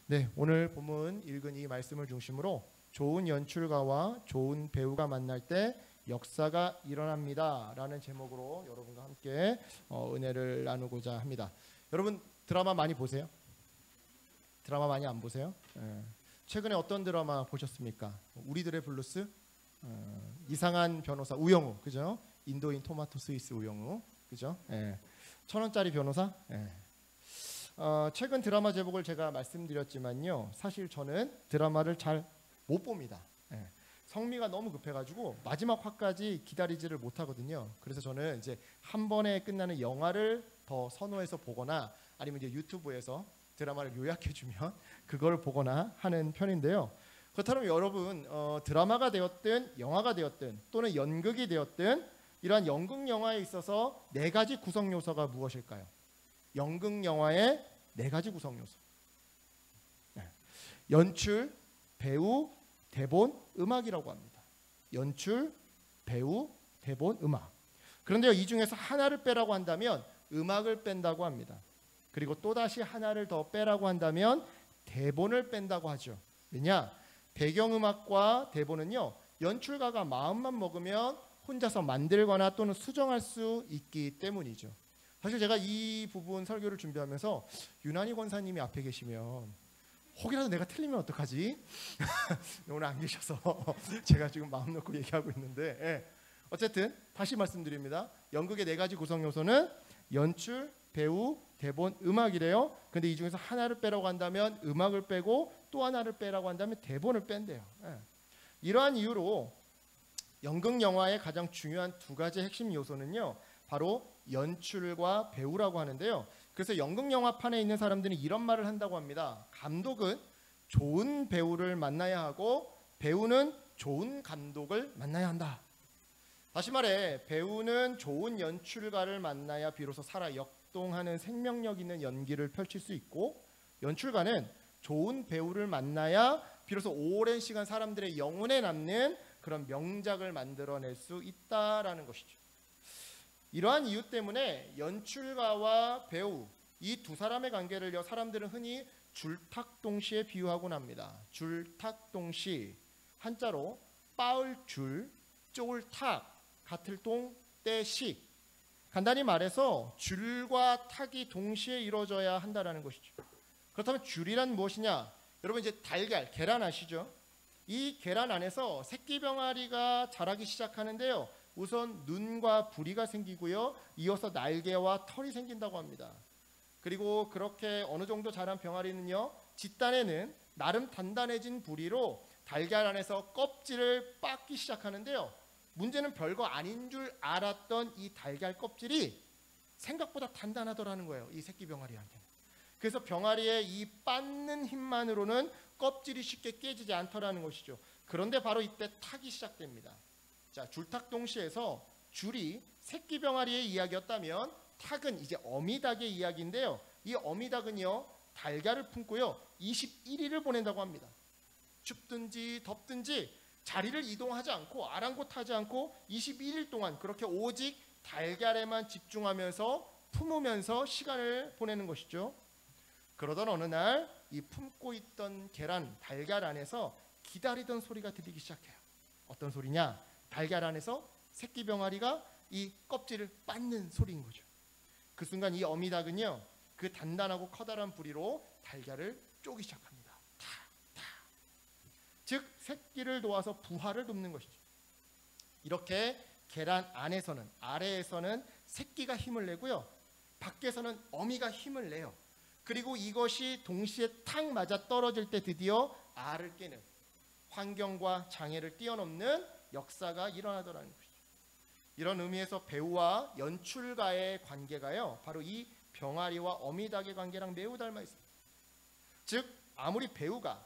네, 오늘 본문 읽은 이 말씀을 중심으로 좋은 연출가와 좋은 배우가 만날 때 역사가 일어납니다 라는 제목으로 여러분과 함께 은혜를 나누고자 합니다. 여러분 드라마 많이 보세요? 드라마 많이 안 보세요? 최근에 어떤 드라마 보셨습니까? 우리들의 블루스? 이상한 변호사 우영우, 그죠? 인도인 토마토 스위스 우영우, 그죠? 1,000원짜리 변호사? 최근 드라마 제목을 제가 말씀드렸지만요, 사실 저는 드라마를 잘 못 봅니다. 성미가 너무 급해가지고 마지막 화까지 기다리지를 못하거든요. 그래서 저는 이제 한 번에 끝나는 영화를 더 선호해서 보거나 아니면 이제 유튜브에서 드라마를 요약해주면 그걸 보거나 하는 편인데요. 그렇다면 여러분 드라마가 되었든 영화가 되었든 또는 연극이 되었든 이러한 연극 영화에 있어서 4가지 구성 요소가 무엇일까요? 연극 영화의 4가지 구성 요소. 연출, 배우, 대본, 음악이라고 합니다. 연출, 배우, 대본, 음악. 그런데요, 이 중에서 하나를 빼라고 한다면 음악을 뺀다고 합니다. 그리고 또다시 하나를 더 빼라고 한다면 대본을 뺀다고 하죠. 왜냐? 배경음악과 대본은요, 연출가가 마음만 먹으면 혼자서 만들거나 또는 수정할 수 있기 때문이죠. 사실 제가 이 부분 설교를 준비하면서 유난히 권사님이 앞에 계시면 혹이라도 내가 틀리면 어떡하지? 오늘 안 계셔서 제가 지금 마음 놓고 얘기하고 있는데, 어쨌든 다시 말씀드립니다. 연극의 4가지 구성 요소는 연출, 배우, 대본, 음악이래요. 근데 이 중에서 하나를 빼라고 한다면 음악을 빼고 또 하나를 빼라고 한다면 대본을 뺀대요. 이러한 이유로 연극 영화의 가장 중요한 2가지 핵심 요소는요, 바로 연출과 배우라고 하는데요. 그래서 연극 영화판에 있는 사람들은 이런 말을 한다고 합니다. 감독은 좋은 배우를 만나야 하고 배우는 좋은 감독을 만나야 한다. 다시 말해 배우는 좋은 연출가를 만나야 비로소 살아 역동하는 생명력 있는 연기를 펼칠 수 있고, 연출가는 좋은 배우를 만나야 비로소 오랜 시간 사람들의 영혼에 남는 그런 명작을 만들어낼 수 있다라는 것이죠. 이러한 이유 때문에 연출가와 배우, 이 2사람의 관계를요, 사람들은 흔히 줄탁동시에 비유하곤 합니다. 줄탁동시, 한자로 빻을 줄, 쫄탁, 같을 동, 떼식. 간단히 말해서 줄과 탁이 동시에 이루어져야 한다는 것이죠. 그렇다면 줄이란 무엇이냐? 여러분 이제 달걀, 계란 아시죠? 이 계란 안에서 새끼 병아리가 자라기 시작하는데요, 우선 눈과 부리가 생기고요, 이어서 날개와 털이 생긴다고 합니다. 그리고 그렇게 어느 정도 자란 병아리는요, 뒷단에는 나름 단단해진 부리로 달걀 안에서 껍질을 빻기 시작하는데요, 문제는 별거 아닌 줄 알았던 이 달걀 껍질이 생각보다 단단하더라는 거예요, 이 새끼 병아리한테는. 그래서 병아리의 이 빻는 힘만으로는 껍질이 쉽게 깨지지 않더라는 것이죠. 그런데 바로 이때 탁이 시작됩니다. 자, 줄탁동시에서 줄이 새끼 병아리의 이야기였다면 탁은 이제 어미닭의 이야기인데요, 이 어미닭은요 달걀을 품고요 21일을 보낸다고 합니다. 춥든지 덥든지 자리를 이동하지 않고 아랑곳하지 않고 21일 동안 그렇게 오직 달걀에만 집중하면서 품으면서 시간을 보내는 것이죠. 그러던 어느 날 이 품고 있던 계란, 달걀 안에서 기다리던 소리가 들리기 시작해요. 어떤 소리냐? 달걀 안에서 새끼 병아리가 이 껍질을 빻는 소리인 거죠. 그 순간 이 어미닭은요, 그 단단하고 커다란 부리로 달걀을 쪼기 시작합니다. 즉 새끼를 놓아서 부화를 돕는 것이죠. 이렇게 계란 안에서는, 아래에서는 새끼가 힘을 내고요, 밖에서는 어미가 힘을 내요. 그리고 이것이 동시에 탁 맞아 떨어질 때 드디어 알을 깨는, 환경과 장애를 뛰어넘는 역사가 일어나더라는 것이죠. 이런 의미에서 배우와 연출가의 관계가요, 바로 이 병아리와 어미닭의 관계랑 매우 닮아 있습니다. 즉 아무리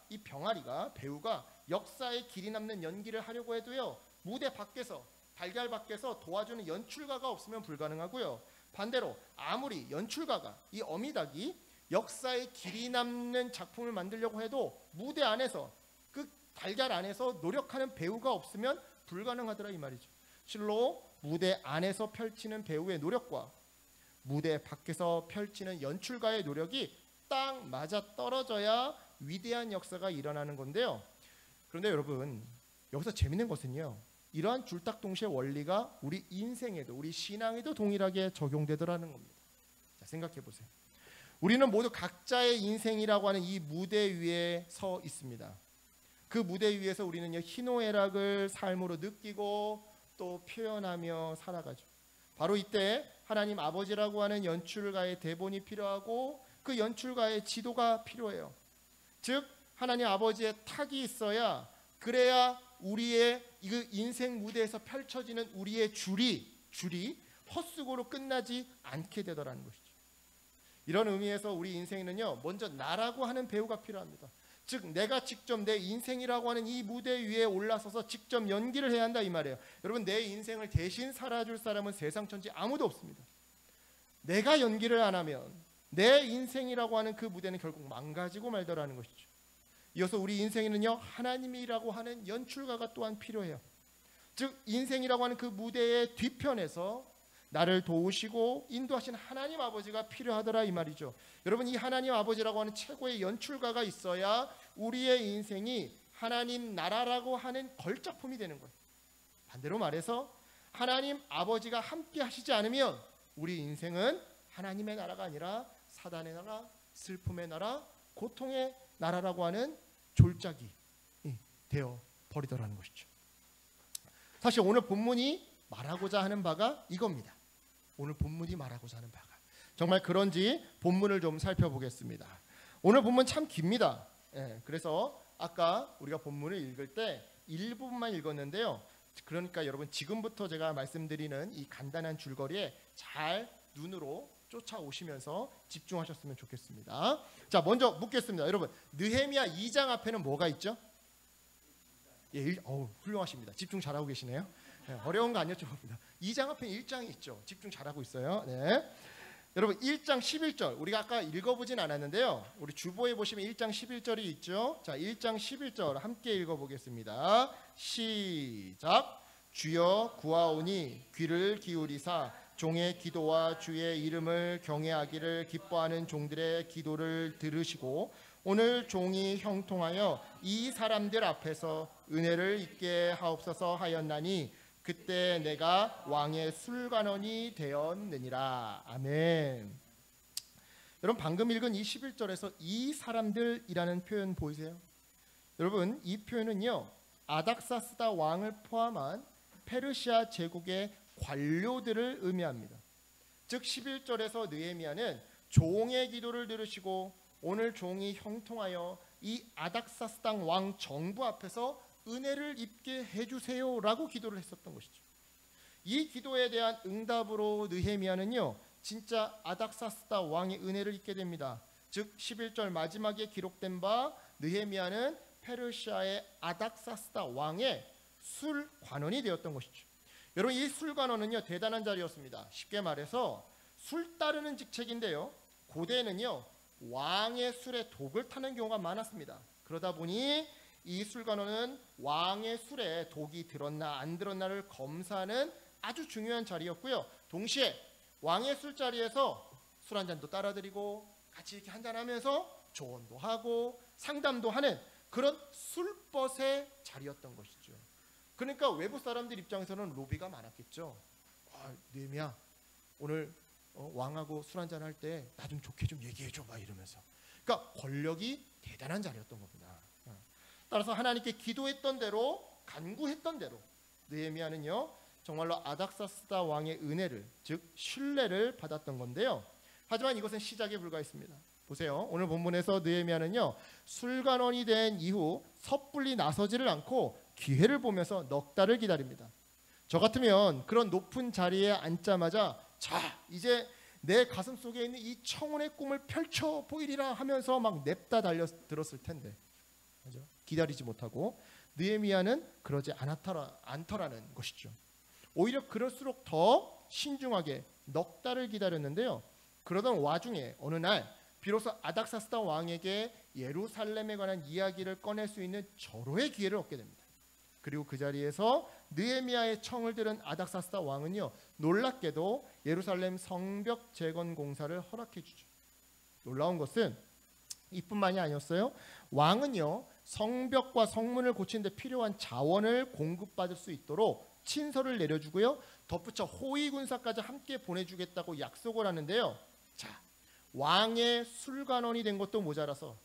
이 배우가 역사에 길이 남는 연기를 하려고 해도요, 무대 밖에서, 달걀 밖에서 도와주는 연출가가 없으면 불가능하고요, 반대로 아무리 연출가가, 이 어미닭이 역사에 길이 남는 작품을 만들려고 해도 무대 안에서, 그 달걀 안에서 노력하는 배우가 없으면 불가능하더라 이 말이죠. 실로 무대 안에서 펼치는 배우의 노력과 무대 밖에서 펼치는 연출가의 노력이 딱 맞아 떨어져야 위대한 역사가 일어나는 건데요. 그런데 여러분, 여기서 재밌는 것은요, 이러한 줄딱동시의 원리가 우리 인생에도, 우리 신앙에도 동일하게 적용되더라는 겁니다. 자, 생각해 보세요. 우리는 모두 각자의 인생이라고 하는 이 무대 위에 서 있습니다. 그 무대 위에서 우리는요, 희노애락을 삶으로 느끼고 또 표현하며 살아가죠. 바로 이때 하나님 아버지라고 하는 연출가의 대본이 필요하고 그 연출가의 지도가 필요해요. 즉 하나님 아버지의 탁이 있어야, 그래야 우리의 그 인생 무대에서 펼쳐지는 우리의 줄이 헛수고로 끝나지 않게 되더라는 것이죠. 이런 의미에서 우리 인생에는요, 먼저 나라고 하는 배우가 필요합니다. 즉 내가 직접 내 인생이라고 하는 이 무대 위에 올라서서 직접 연기를 해야 한다 이 말이에요. 여러분, 내 인생을 대신 살아줄 사람은 세상 천지 아무도 없습니다. 내가 연기를 안 하면 내 인생이라고 하는 그 무대는 결국 망가지고 말더라는 것이죠. 이어서 우리 인생에는요, 하나님이라고 하는 연출가가 또한 필요해요. 즉 인생이라고 하는 그 무대의 뒤편에서 나를 도우시고 인도하신 하나님 아버지가 필요하더라 이 말이죠. 여러분, 이 하나님 아버지라고 하는 최고의 연출가가 있어야 우리의 인생이 하나님 나라라고 하는 걸작품이 되는 거예요. 반대로 말해서 하나님 아버지가 함께 하시지 않으면 우리 인생은 하나님의 나라가 아니라 사단의 나라, 슬픔의 나라, 고통의 나라라고 하는 졸작이 되어 버리더라는 것이죠. 사실 오늘 본문이 말하고자 하는 바가 이겁니다. 오늘 본문이 말하고자 하는 바가 정말 그런지 본문을 좀 살펴보겠습니다. 오늘 본문 참 깁니다. 그래서 아까 우리가 본문을 읽을 때 일부분만 읽었는데요. 그러니까 여러분, 지금부터 제가 말씀드리는 이 간단한 줄거리에 잘 눈으로 쫓아오시면서 집중하셨으면 좋겠습니다. 자, 먼저 묻겠습니다. 여러분, 느헤미야 2장 앞에는 뭐가 있죠? 훌륭하십니다. 집중 잘하고 계시네요. 어려운 거 안 여쭤봅니다. 2장 앞에 1장이 있죠. 집중 잘하고 있어요. 네. 여러분, 1장 11절 우리가 아까 읽어보진 않았는데요. 우리 주보에 보시면 1장 11절이 있죠. 자, 1장 11절 함께 읽어보겠습니다. 시작. 주여 구하오니 귀를 기울이사 종의 기도와 주의 이름을 경외하기를 기뻐하는 종들의 기도를 들으시고 오늘 종이 형통하여 이 사람들 앞에서 은혜를 입게 하옵소서 하였나니 그때 내가 왕의 술관원이 되었느니라. 아멘. 여러분, 방금 읽은 이 11절에서 이 사람들이라는 표현 보이세요? 여러분, 이 표현은요, 아닥사스다 왕을 포함한 페르시아 제국의 관료들을 의미합니다. 즉 11절에서 느헤미야는 종의 기도를 들으시고 오늘 종이 형통하여 이 아닥사스다 왕 정부 앞에서 은혜를 입게 해주세요라고 기도를 했었던 것이죠. 이 기도에 대한 응답으로 느헤미야는요, 진짜 아닥사스다 왕의 은혜를 입게 됩니다. 즉 11절 마지막에 기록된 바 느헤미야는 페르시아의 아닥사스다 왕의 술관원이 되었던 것이죠. 여러분, 이 술관원은요, 대단한 자리였습니다. 쉽게 말해서 술 따르는 직책인데요, 고대에는요 왕의 술에 독을 타는 경우가 많았습니다. 그러다 보니 이 술관원은 왕의 술에 독이 들었나 안 들었나를 검사하는 아주 중요한 자리였고요. 동시에 왕의 술자리에서 술 한 잔도 따라드리고 같이 이렇게 한잔하면서 조언도 하고 상담도 하는 그런 술벗의 자리였던 것이죠. 그러니까 외부 사람들 입장에서는 로비가 많았겠죠. 느헤미야, 오늘 왕하고 술 한잔 할 때 나 좀 좋게 좀 얘기해줘 막 이러면서. 그러니까 권력이 대단한 자리였던 겁니다. 따라서 하나님께 기도했던 대로, 간구했던 대로 느헤미야는요 정말로 아닥사스다 왕의 은혜를, 즉 신뢰를 받았던 건데요. 하지만 이것은 시작에 불과했습니다. 보세요. 오늘 본문에서 느헤미야는요 술관원이 된 이후 섣불리 나서지를 않고 기회를 보면서 넉 달을 기다립니다. 저 같으면 그런 높은 자리에 앉자마자 자, 이제 내 가슴 속에 있는 이 청혼의 꿈을 펼쳐 보이리라 하면서 막 냅다 달려들었을 텐데, 그렇죠? 기다리지 못하고 느헤미야는 그러지 않더라는 것이죠. 오히려 그럴수록 더 신중하게 넉 달을 기다렸는데요. 그러던 와중에 어느 날 비로소 아닥사스다 왕에게 예루살렘에 관한 이야기를 꺼낼 수 있는 절호의 기회를 얻게 됩니다. 그리고 그 자리에서 느헤미야의 청을 들은 아닥사스다 왕은요 놀랍게도 예루살렘 성벽 재건 공사를 허락해 주죠. 놀라운 것은 이뿐만이 아니었어요. 왕은요, 성벽과 성문을 고치는 데 필요한 자원을 공급받을 수 있도록 친서를 내려주고요, 덧붙여 호위 군사까지 함께 보내주겠다고 약속을 하는데요. 자, 왕의 술관원이 된 것도 모자라서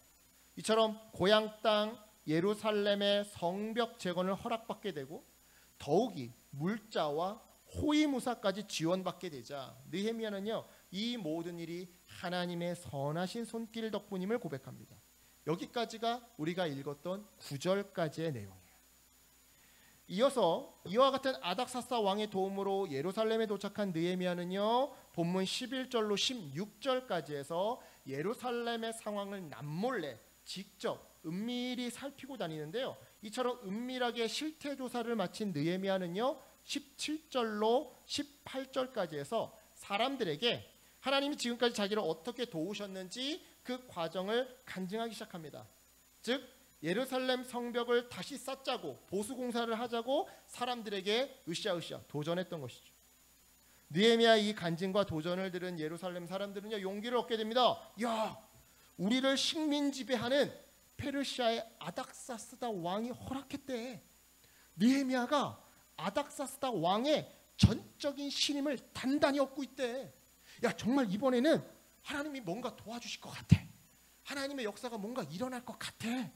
이처럼 고향 땅 예루살렘의 성벽 재건을 허락받게 되고, 더욱이 물자와 호위무사까지 지원받게 되자 느헤미야는요, 이 모든 일이 하나님의 선하신 손길 덕분임을 고백합니다. 여기까지가 우리가 읽었던 9절까지의 내용이에요. 이어서 이와 같은 아닥사스다 왕의 도움으로 예루살렘에 도착한 느헤미야는요, 본문 11절로 16절까지에서 예루살렘의 상황을 남몰래 직접 은밀히 살피고 다니는데요. 이처럼 은밀하게 실태 조사를 마친 느헤미야는요, 17절로 18절까지에서 사람들에게 하나님이 지금까지 자기를 어떻게 도우셨는지 그 과정을 간증하기 시작합니다. 즉 예루살렘 성벽을 다시 쌓자고 보수공사를 하자고 사람들에게 으쌰으쌰 도전했던 것이죠. 느헤미야의 이 간증과 도전을 들은 예루살렘 사람들은요, 용기를 얻게 됩니다. 야, 우리를 식민 지배하는 페르시아의 아닥사스다 왕이 허락했대. 느헤미야가 아닥사스다 왕의 전적인 신임을 단단히 얻고 있대. 야, 정말 이번에는 하나님이 뭔가 도와주실 것 같아. 하나님의 역사가 뭔가 일어날 것 같아.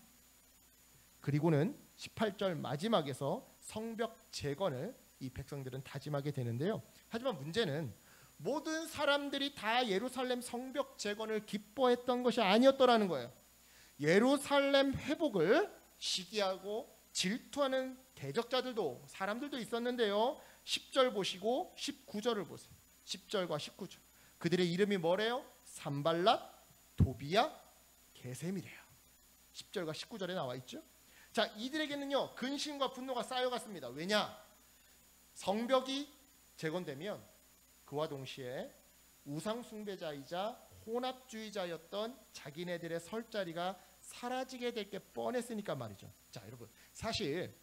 그리고는 18절 마지막에서 성벽 재건을 이 백성들은 다짐하게 되는데요. 하지만 문제는 모든 사람들이 다 예루살렘 성벽 재건을 기뻐했던 것이 아니었더라는 거예요. 예루살렘 회복을 시기하고 질투하는 대적자들도, 사람들도 있었는데요. 10절 보시고 19절을 보세요. 10절과 19절. 그들의 이름이 뭐래요? 산발랏, 도비야, 게셈이래요. 10절과 19절에 나와 있죠. 자, 이들에게는요, 근심과 분노가 쌓여갔습니다. 왜냐? 성벽이 재건되면 그와 동시에 우상 숭배자이자 혼합주의자였던 자기네들의 설 자리가 사라지게 될 게 뻔했으니까 말이죠. 자, 여러분, 사실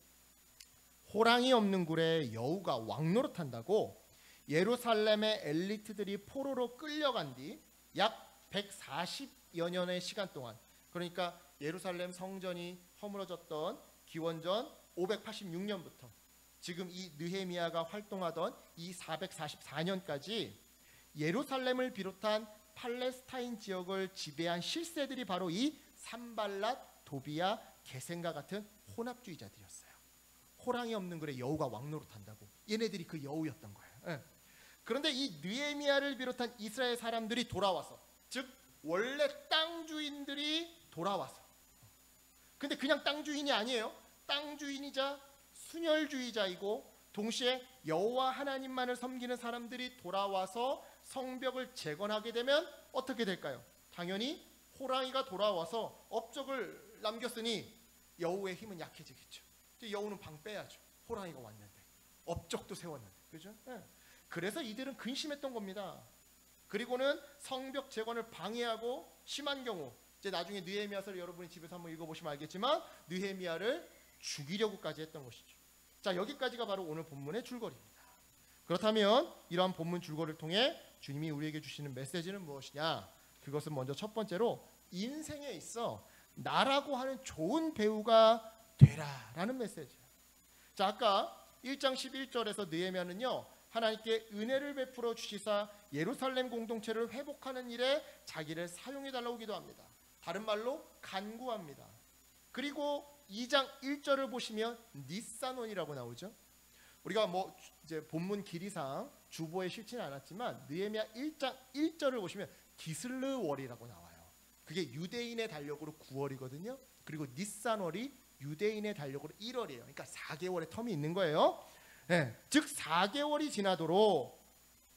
호랑이 없는 굴에 여우가 왕노릇한다고 예루살렘의 엘리트들이 포로로 끌려간 뒤 약 140여 년의 시간 동안, 그러니까 예루살렘 성전이 허물어졌던 기원전 586년부터 지금 이 느헤미야가 활동하던 이 444년까지 예루살렘을 비롯한 팔레스타인 지역을 지배한 실세들이 바로 이 산발랏, 도비야, 게셈과 같은 혼합주의자들이었어요. 호랑이 없는 굴에 여우가 왕노릇한다고 얘네들이 그 여우였던 거예요. 예. 그런데 이 느헤미야를 비롯한 이스라엘 사람들이 돌아와서, 즉 원래 땅 주인들이 돌아와서, 근데 그냥 땅 주인이 아니에요. 땅 주인이자 순혈주의자이고 동시에 여호와 하나님만을 섬기는 사람들이 돌아와서 성벽을 재건하게 되면 어떻게 될까요? 당연히 호랑이가 돌아와서 업적을 남겼으니 여우의 힘은 약해지겠죠. 이제 여우는 방 빼야죠. 호랑이가 왔는데, 업적도 세웠는데, 그죠? 네. 그래서 이들은 근심했던 겁니다. 그리고는 성벽 재건을 방해하고 심한 경우, 이제 나중에 느헤미야서를 여러분이 집에서 한번 읽어보시면 알겠지만 느헤미야를 죽이려고까지 했던 것이죠. 자, 여기까지가 바로 오늘 본문의 줄거리입니다. 그렇다면 이러한 본문 줄거리를 통해 주님이 우리에게 주시는 메시지는 무엇이냐? 그것은 먼저 첫 번째로 인생에 있어 나라고 하는 좋은 배우가 되라라는 메시지예요. 자, 아까 1장 11절에서 느헤미야는요, 하나님께 은혜를 베풀어 주시사 예루살렘 공동체를 회복하는 일에 자기를 사용해 달라고 기도합니다. 다른 말로 간구합니다. 그리고 2장 1절을 보시면 니산원이라고 나오죠. 우리가 뭐 이제 본문 길이상 주보에 실지는 않았지만 느헤미야 1장 1절을 보시면 기슬르월이라고 나와요. 그게 유대인의 달력으로 9월이거든요. 그리고 니산월이 유대인의 달력으로 1월이에요. 그러니까 4개월의 텀이 있는 거예요. 예, 즉 4개월이 지나도록,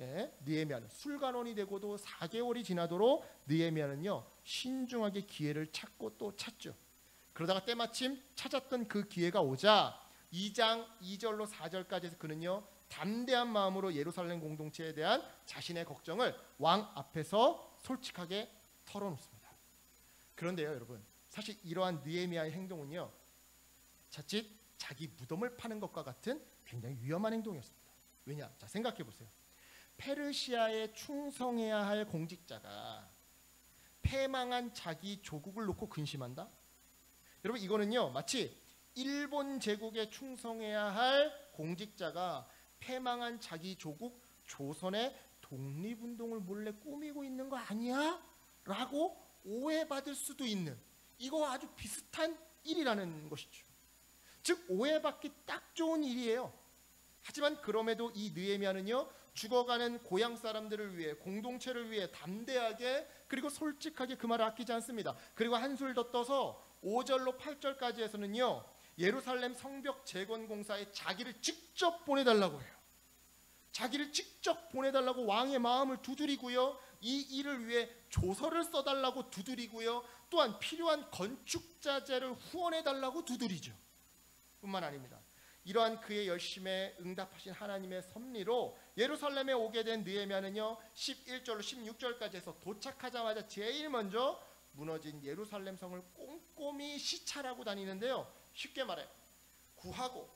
예, 느헤미야는 술관원이 되고도 4개월이 지나도록 느헤미야는요, 신중하게 기회를 찾고 또 찾죠. 그러다가 때마침 찾았던 그 기회가 오자 2장 2절로 4절까지 해서 그는요, 담대한 마음으로 예루살렘 공동체에 대한 자신의 걱정을 왕 앞에서 솔직하게 털어놓습니다. 그런데요, 여러분, 사실 이러한 느헤미야의 행동은요, 자칫 자기 무덤을 파는 것과 같은 굉장히 위험한 행동이었습니다. 왜냐? 자, 생각해 보세요. 페르시아에 충성해야 할 공직자가 패망한 자기 조국을 놓고 근심한다? 여러분 이거는요 마치 일본 제국에 충성해야 할 공직자가 패망한 자기 조국 조선의 독립운동을 몰래 꾸미고 있는 거 아니야? 라고 오해받을 수도 있는 이거와 아주 비슷한 일이라는 것이죠. 즉 오해받기 딱 좋은 일이에요. 하지만 그럼에도 이 느헤미야는요 죽어가는 고향 사람들을 위해 공동체를 위해 담대하게 그리고 솔직하게 그 말을 아끼지 않습니다. 그리고 한술 더 떠서 5절로 8절까지에서는요 예루살렘 성벽 재건 공사에 자기를 직접 보내달라고 해요. 자기를 직접 보내달라고 왕의 마음을 두드리고요 이 일을 위해 조서를 써달라고 두드리고요 또한 필요한 건축자재를 후원해달라고 두드리죠. 뿐만 아닙니다. 이러한 그의 열심에 응답하신 하나님의 섭리로 예루살렘에 오게 된 느헤미야는요 11절로 16절까지 해서 도착하자마자 제일 먼저 무너진 예루살렘 성을 꼼꼼히 시찰하고 다니는데요 쉽게 말해 구하고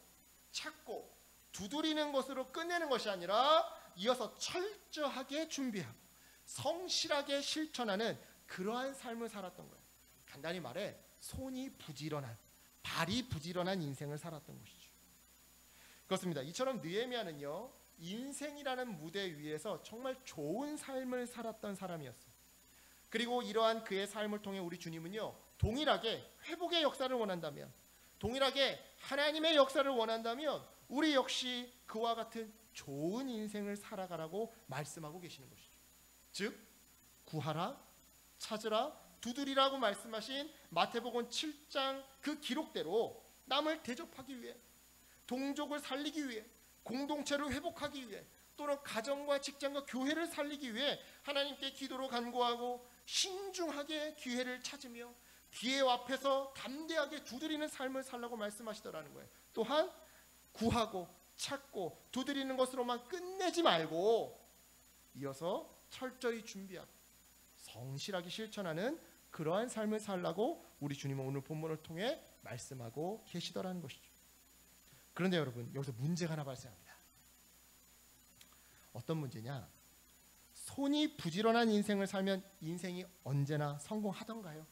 찾고 두드리는 것으로 끝내는 것이 아니라 이어서 철저하게 준비하고 성실하게 실천하는 그러한 삶을 살았던 거예요. 간단히 말해 손이 부지런한 발이 부지런한 인생을 살았던 것이죠. 그렇습니다. 이처럼 느헤미야는요 인생이라는 무대 위에서 정말 좋은 삶을 살았던 사람이었어요. 그리고 이러한 그의 삶을 통해 우리 주님은요 동일하게 회복의 역사를 원한다면 동일하게 하나님의 역사를 원한다면 우리 역시 그와 같은 좋은 인생을 살아가라고 말씀하고 계시는 것이죠. 즉 구하라 찾으라 두드리라고 말씀하신 마태복음 7장 그 기록대로 남을 대접하기 위해 동족을 살리기 위해 공동체를 회복하기 위해 또는 가정과 직장과 교회를 살리기 위해 하나님께 기도로 간구하고 신중하게 기회를 찾으며 기회 앞에서 담대하게 두드리는 삶을 살라고 말씀하시더라는 거예요. 또한 구하고 찾고 두드리는 것으로만 끝내지 말고 이어서 철저히 준비하고 성실하게 실천하는 그러한 삶을 살라고 우리 주님은 오늘 본문을 통해 말씀하고 계시더라는 것이죠. 그런데 여러분 여기서 문제가 하나 발생합니다. 어떤 문제냐? 손이 부지런한 인생을 살면 인생이 언제나 성공하던가요?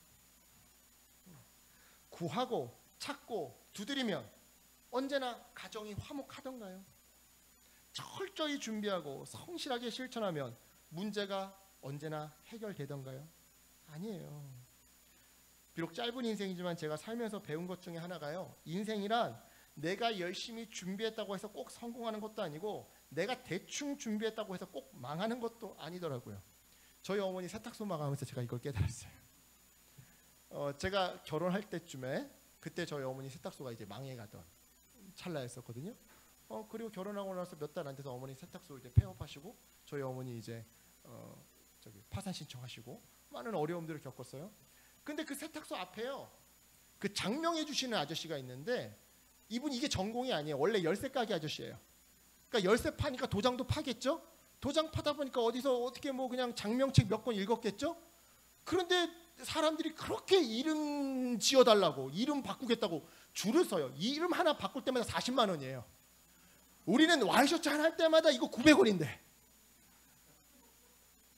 구하고 찾고 두드리면 언제나 가정이 화목하던가요? 철저히 준비하고 성실하게 실천하면 문제가 언제나 해결되던가요? 아니에요. 비록 짧은 인생이지만 제가 살면서 배운 것 중에 하나가요 인생이란 내가 열심히 준비했다고 해서 꼭 성공하는 것도 아니고 내가 대충 준비했다고 해서 꼭 망하는 것도 아니더라고요. 저희 어머니 세탁소 마감하면서 제가 이걸 깨달았어요. 제가 결혼할 때쯤에 그때 저희 어머니 세탁소가 이제 망해가던 찰나였었거든요. 그리고 결혼하고 나서 몇 달 안 돼서 어머니 세탁소 이제 폐업하시고 저희 어머니 이제 파산 신청하시고 많은 어려움들을 겪었어요. 근데 그 세탁소 앞에요 그 장명해 주시는 아저씨가 있는데 이분 이게 전공이 아니에요. 원래 열쇠 가게 아저씨예요. 그러니까 열쇠 파니까 도장도 파겠죠. 도장 파다 보니까 어디서 어떻게 뭐 그냥 장명책 몇 권 읽었겠죠. 그런데 사람들이 그렇게 이름 지어달라고 이름 바꾸겠다고 줄을 서요. 이름 하나 바꿀 때마다 40만 원이에요. 우리는 와이셔츠 하나 할 때마다 이거 900원인데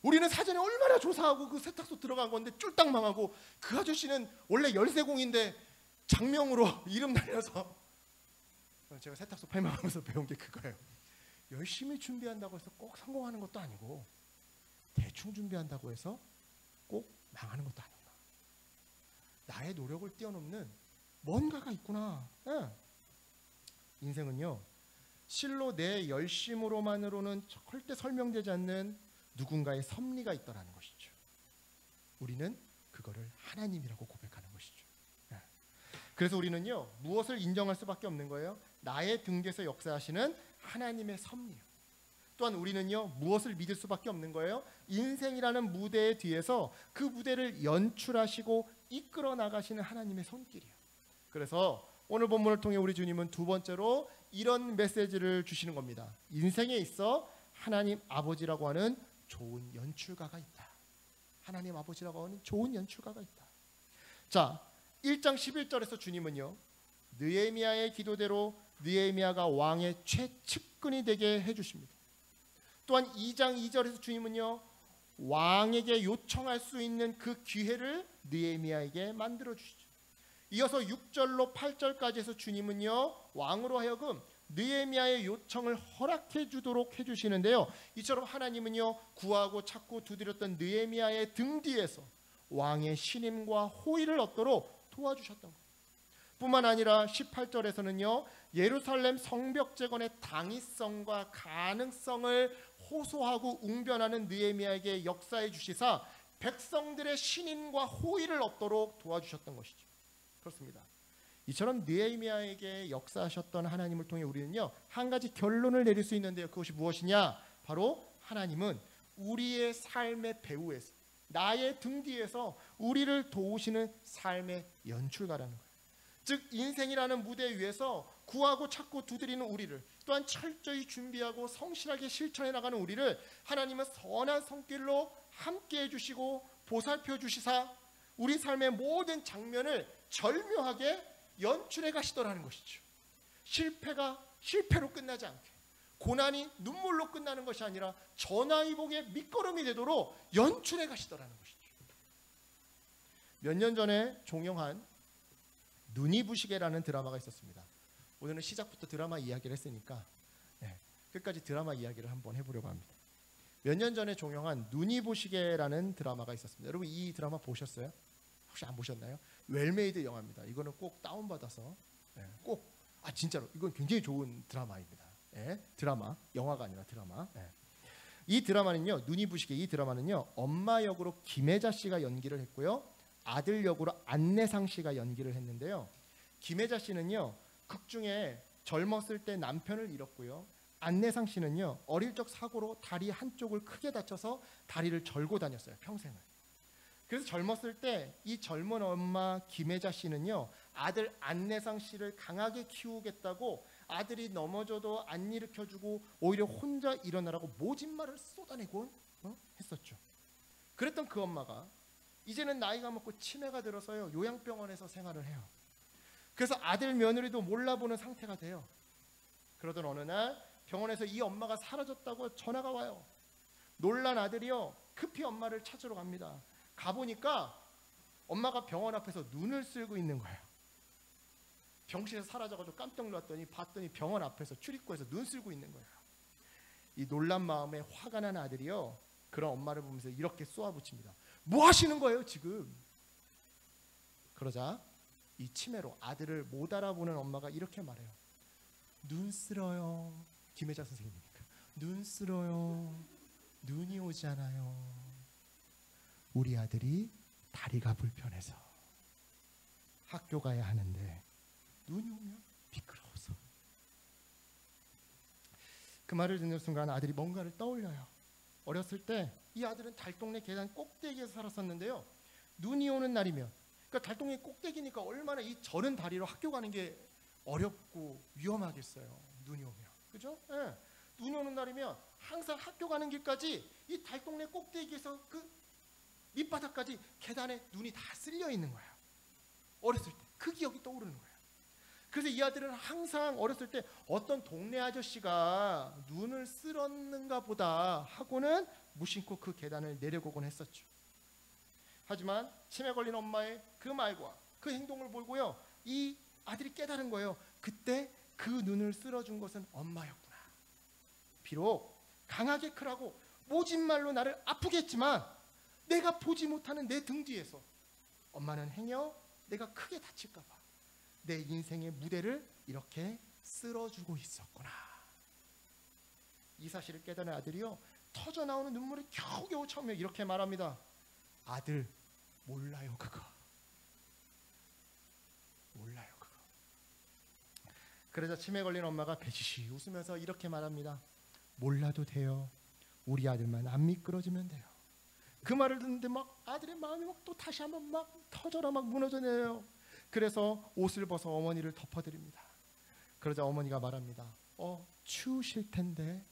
우리는 사전에 얼마나 조사하고 그 세탁소 들어간 건데 쫄딱 망하고 그 아저씨는 원래 열쇠공인데 장명으로 이름 날려서 제가 세탁소 팔망하면서 배운 게 그거예요. 열심히 준비한다고 해서 꼭 성공하는 것도 아니고 대충 준비한다고 해서 꼭 망하는 것도 아닌가. 나의 노력을 뛰어넘는 뭔가가 있구나. 인생은요 실로 내 열심으로만으로는 절대 설명되지 않는 누군가의 섭리가 있다라는 것이죠. 우리는 그거를 하나님이라고 고백하는 것이죠. 그래서 우리는요 무엇을 인정할 수밖에 없는 거예요? 나의 등 뒤에서 역사하시는 하나님의 섭리요. 또한 우리는요 무엇을 믿을 수밖에 없는 거예요? 인생이라는 무대 뒤에서 그 무대를 연출하시고 이끌어 나가시는 하나님의 손길이요. 그래서 오늘 본문을 통해 우리 주님은 두 번째로 이런 메시지를 주시는 겁니다. 인생에 있어 하나님 아버지라고 하는 좋은 연출가가 있다. 하나님 아버지라고 하는 좋은 연출가가 있다. 자, 1장 11절에서 주님은요 느헤미야의 기도대로 느헤미야가 왕의 최측근이 되게 해주십니다. 또한 2장 2절에서 주님은요 왕에게 요청할 수 있는 그 기회를 느헤미야에게 만들어 주시죠. 이어서 6절로 8절까지 해서 주님은요, 왕으로 하여금 느헤미야의 요청을 허락해 주도록 해주시는데요, 이처럼 하나님은요, 구하고 찾고 두드렸던 느헤미야의 등 뒤에서 왕의 신임과 호의를 얻도록 도와주셨던 것. 뿐만 아니라 18절에서는요, 예루살렘 성벽 재건의 당위성과 가능성을 호소하고 웅변하는 느헤미야에게 역사해 주시사 백성들의 신임과 호의를 얻도록 도와주셨던 것이죠. 그렇습니다. 이처럼 느헤미야에게 역사하셨던 하나님을 통해 우리는요, 한 가지 결론을 내릴 수 있는데요, 그것이 무엇이냐? 바로 하나님은 우리의 삶의 배후에서, 나의 등 뒤에서 우리를 도우시는 삶의 연출가라는 거예요. 즉 인생이라는 무대 위에서 구하고 찾고 두드리는 우리를, 또한 철저히 준비하고 성실하게 실천해 나가는 우리를 하나님은 선한 손길로 함께해 주시고 보살펴 주시사 우리 삶의 모든 장면을 절묘하게 연출해 가시더라는 것이죠. 실패가 실패로 끝나지 않게, 고난이 눈물로 끝나는 것이 아니라 전화위복의 밑거름이 되도록 연출해 가시더라는 것이죠. 몇 년 전에 종영한 눈이 부시게라는 드라마가 있었습니다. 오늘은 시작부터 드라마 이야기를 했으니까 끝까지 드라마 이야기를 한번 해보려고 합니다. 몇 년 전에 종영한 눈이 부시게라는 드라마가 있었습니다. 여러분 이 드라마 보셨어요? 혹시 안 보셨나요? 웰메이드 영화입니다. 이거는 꼭 다운받아서 꼭 진짜로 이건 굉장히 좋은 드라마입니다. 드라마, 영화가 아니라 드라마. 이 드라마는요, 눈이 부시게, 이 드라마는요, 엄마 역으로 김혜자 씨가 연기를 했고요, 아들 역으로 안내상 씨가 연기를 했는데요, 김혜자 씨는요, 극 중에 젊었을 때 남편을 잃었고요, 안내상 씨는요, 어릴 적 사고로 다리 한쪽을 크게 다쳐서 다리를 절고 다녔어요, 평생을. 그래서 젊었을 때 이 젊은 엄마 김혜자 씨는요, 아들 안내상 씨를 강하게 키우겠다고 아들이 넘어져도 안 일으켜주고 오히려 혼자 일어나라고 모진 말을 쏟아내곤 했었죠. 그랬던 그 엄마가 이제는 나이가 먹고 치매가 들어서요, 요양병원에서 생활을 해요. 그래서 아들 며느리도 몰라보는 상태가 돼요. 그러던 어느 날 병원에서 이 엄마가 사라졌다고 전화가 와요. 놀란 아들이요, 급히 엄마를 찾으러 갑니다. 가보니까 엄마가 병원 앞에서 눈을 쓸고 있는 거예요. 병실에서 사라져가지고 깜짝 놀랐더니 봤더니 병원 앞에서 출입구에서 눈 쓸고 있는 거예요. 이 놀란 마음에 화가 난 아들이요, 그런 엄마를 보면서 이렇게 쏘아붙입니다. 뭐 하시는 거예요 지금? 그러자 이 치매로 아들을 못 알아보는 엄마가 이렇게 말해요. 눈 쓸어요. 김혜자 선생님이니까. 눈 쓸어요. 눈이 오잖아요. 우리 아들이 다리가 불편해서 학교 가야 하는데 눈이 오면 미끄러워서. 그 말을 듣는 순간 아들이 뭔가를 떠올려요. 어렸을 때 이 아들은 달동네 계단 꼭대기에서 살았었는데요, 눈이 오는 날이면, 그러니까 달동네 꼭대기니까 얼마나 이 저른 다리로 학교 가는 게 어렵고 위험하겠어요, 눈이 오면. 그죠? 눈이 오는 날이면 항상 학교 가는 길까지 이 달동네 꼭대기에서 그 밑바닥까지 계단에 눈이 다 쓸려 있는 거예요. 어렸을 때 그 기억이 떠오르는 거예요. 그래서 이 아들은 항상 어렸을 때 어떤 동네 아저씨가 눈을 쓸었는가 보다 하고는 무심코 그 계단을 내려보곤 했었죠. 하지만 치매 걸린 엄마의 그 말과 그 행동을 보고요, 이 아들이 깨달은 거예요. 그때 그 눈을 쓸어준 것은 엄마였구나. 비록 강하게 크라고 모진 말로 나를 아프게 했지만 내가 보지 못하는 내 등 뒤에서 엄마는 행여 내가 크게 다칠까 봐 내 인생의 무대를 이렇게 쓸어주고 있었구나. 이 사실을 깨달은 아들이요, 터져나오는 눈물을 겨우겨우 참으며 이렇게 말합니다. 아들, 몰라요 그거. 몰라요 그거. 그러자 치매 걸린 엄마가 배시시 웃으면서 이렇게 말합니다. 몰라도 돼요. 우리 아들만 안 미끄러지면 돼요. 그 말을 듣는데 막 아들의 마음이 막 또 다시 한번 막 터져라 막 무너져내요. 그래서 옷을 벗어 어머니를 덮어드립니다. 그러자 어머니가 말합니다. 추우실 텐데.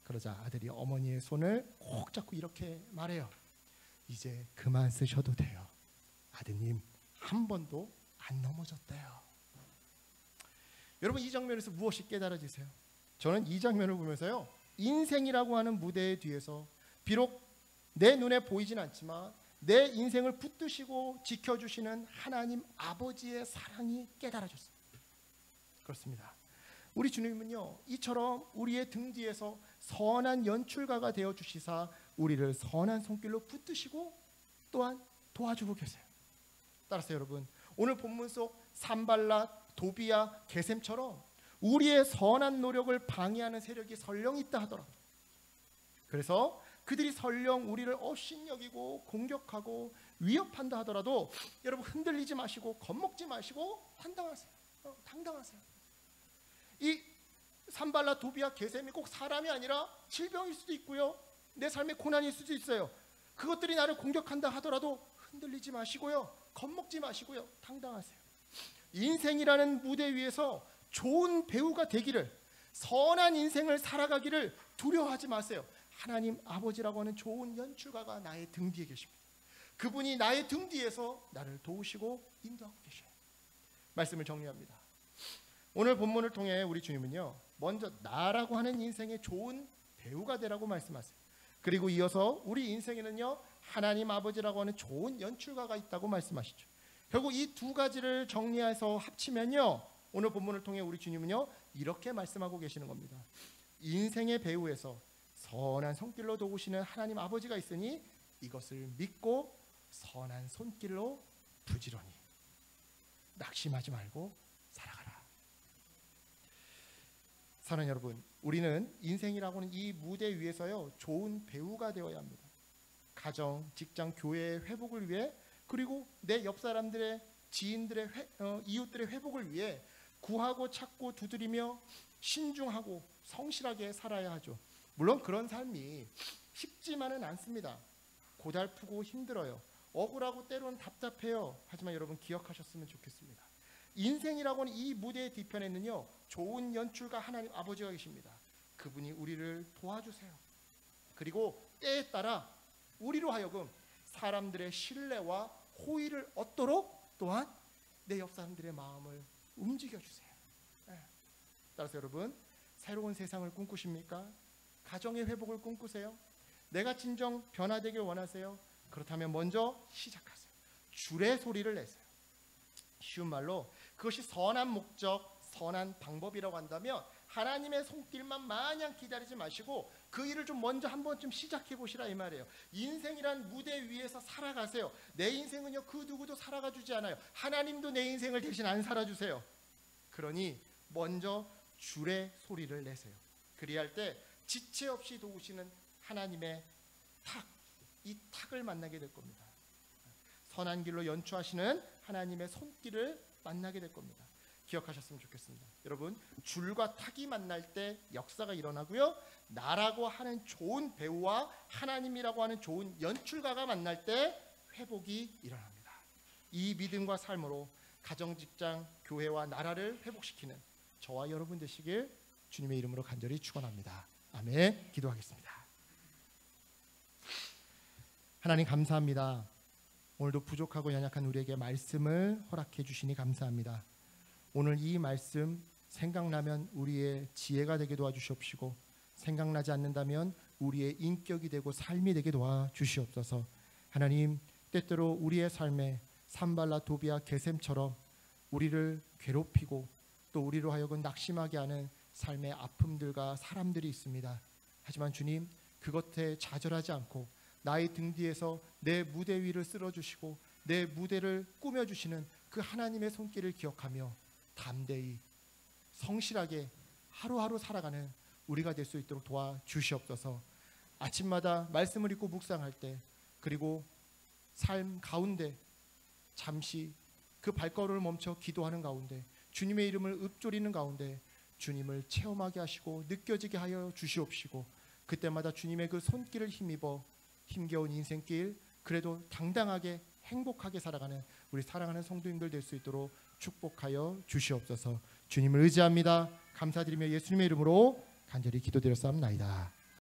그러자 아들이 어머니의 손을 꼭 잡고 이렇게 말해요. 이제 그만 쓰셔도 돼요. 아드님 한 번도 안 넘어졌대요. 여러분 이 장면에서 무엇이 깨달아지세요? 저는 이 장면을 보면서요, 인생이라고 하는 무대 뒤에서 비록 내 눈에 보이진 않지만 내 인생을 붙드시고 지켜주시는 하나님 아버지의 사랑이 깨달아졌습니다. 그렇습니다. 우리 주님은요, 이처럼 우리의 등 뒤에서 선한 연출가가 되어 주시사 우리를 선한 손길로 붙드시고 또한 도와주고 계세요. 따라서 여러분, 오늘 본문 속 산발랏, 도비야, 게셈처럼 우리의 선한 노력을 방해하는 세력이 설령 있다 하더라도, 그래서 그들이 설령 우리를 업신여기고 공격하고 위협한다 하더라도 여러분 흔들리지 마시고 겁먹지 마시고 당당하세요. 당당하세요. 이 산발랏, 도비야, 게셈이 꼭 사람이 아니라 질병일 수도 있고요, 내 삶의 고난일 수도 있어요. 그것들이 나를 공격한다 하더라도 흔들리지 마시고요, 겁먹지 마시고요, 당당하세요. 인생이라는 무대 위에서 좋은 배우가 되기를, 선한 인생을 살아가기를 두려워하지 마세요. 하나님 아버지라고 하는 좋은 연출가가 나의 등 뒤에 계십니다. 그분이 나의 등 뒤에서 나를 도우시고 인도하고 계셔요. 말씀을 정리합니다. 오늘 본문을 통해 우리 주님은요, 먼저 나라고 하는 인생의 좋은 배우가 되라고 말씀하세요. 그리고 이어서 우리 인생에는요, 하나님 아버지라고 하는 좋은 연출가가 있다고 말씀하시죠. 결국 이 두 가지를 정리해서 합치면요, 오늘 본문을 통해 우리 주님은요, 이렇게 말씀하고 계시는 겁니다. 인생의 배우에서 선한 손길로 도우시는 하나님 아버지가 있으니 이것을 믿고 선한 손길로 부지런히 낙심하지 말고 살아가라. 사랑하는 여러분, 우리는 인생이라고 하는 이 무대 위에서요, 좋은 배우가 되어야 합니다. 가정, 직장, 교회의 회복을 위해, 그리고 내 옆 사람들의, 지인들의, 이웃들의 회복을 위해 구하고 찾고 두드리며 신중하고 성실하게 살아야 하죠. 물론 그런 삶이 쉽지만은 않습니다. 고달프고 힘들어요. 억울하고 때로는 답답해요. 하지만 여러분 기억하셨으면 좋겠습니다. 인생이라고 하는 이 무대의 뒤편에는요, 좋은 연출가 하나님 아버지가 계십니다. 그분이 우리를 도와주세요. 그리고 때에 따라 우리로 하여금 사람들의 신뢰와 호의를 얻도록 또한 내 옆 사람들의 마음을 움직여주세요. 따라서 여러분, 새로운 세상을 꿈꾸십니까? 가정의 회복을 꿈꾸세요? 내가 진정 변화되길 원하세요? 그렇다면 먼저 시작하세요. 줄의 소리를 내세요. 쉬운 말로 그것이 선한 목적, 선한 방법이라고 한다면 하나님의 손길만 마냥 기다리지 마시고 그 일을 좀 먼저 한 번쯤 시작해 보시라, 이 말이에요. 인생이란 무대 위에서 살아가세요. 내 인생은요, 그 누구도 살아가 주지 않아요. 하나님도 내 인생을 대신 안 살아주세요. 그러니 먼저 줄의 소리를 내세요. 그리할 때 지체 없이 도우시는 하나님의 탁, 이 탁을 만나게 될 겁니다. 선한 길로 연추하시는 하나님의 손길을 만나게 될 겁니다. 기억하셨으면 좋겠습니다. 여러분, 줄과 탁이 만날 때 역사가 일어나고요, 나라고 하는 좋은 배우와 하나님이라고 하는 좋은 연출가가 만날 때 회복이 일어납니다. 이 믿음과 삶으로 가정, 직장, 교회와 나라를 회복시키는 저와 여러분 되시길 주님의 이름으로 간절히 축원합니다. 아멘. 기도하겠습니다. 하나님 감사합니다. 오늘도 부족하고 연약한 우리에게 말씀을 허락해 주시니 감사합니다. 오늘 이 말씀 생각나면 우리의 지혜가 되게 도와주시옵시고, 생각나지 않는다면 우리의 인격이 되고 삶이 되게 도와주시옵소서. 하나님, 때때로 우리의 삶에 산발랏, 도비야, 게셈처럼 우리를 괴롭히고 또 우리로 하여금 낙심하게 하는 삶의 아픔들과 사람들이 있습니다. 하지만 주님, 그것에 좌절하지 않고 나의 등 뒤에서 내 무대 위를 쓸어주시고 내 무대를 꾸며주시는 그 하나님의 손길을 기억하며 담대히 성실하게 하루하루 살아가는 우리가 될 수 있도록 도와주시옵소서. 아침마다 말씀을 읽고 묵상할 때, 그리고 삶 가운데 잠시 그 발걸음을 멈춰 기도하는 가운데, 주님의 이름을 읊조리는 가운데 주님을 체험하게 하시고 느껴지게 하여 주시옵시고, 그때마다 주님의 그 손길을 힘입어 힘겨운 인생길 그래도 당당하게 행복하게 살아가는 우리 사랑하는 성도님들 될 수 있도록 축복하여 주시옵소서. 주님을 의지합니다. 감사드리며 예수님의 이름으로 간절히 기도드렸사옵나이다.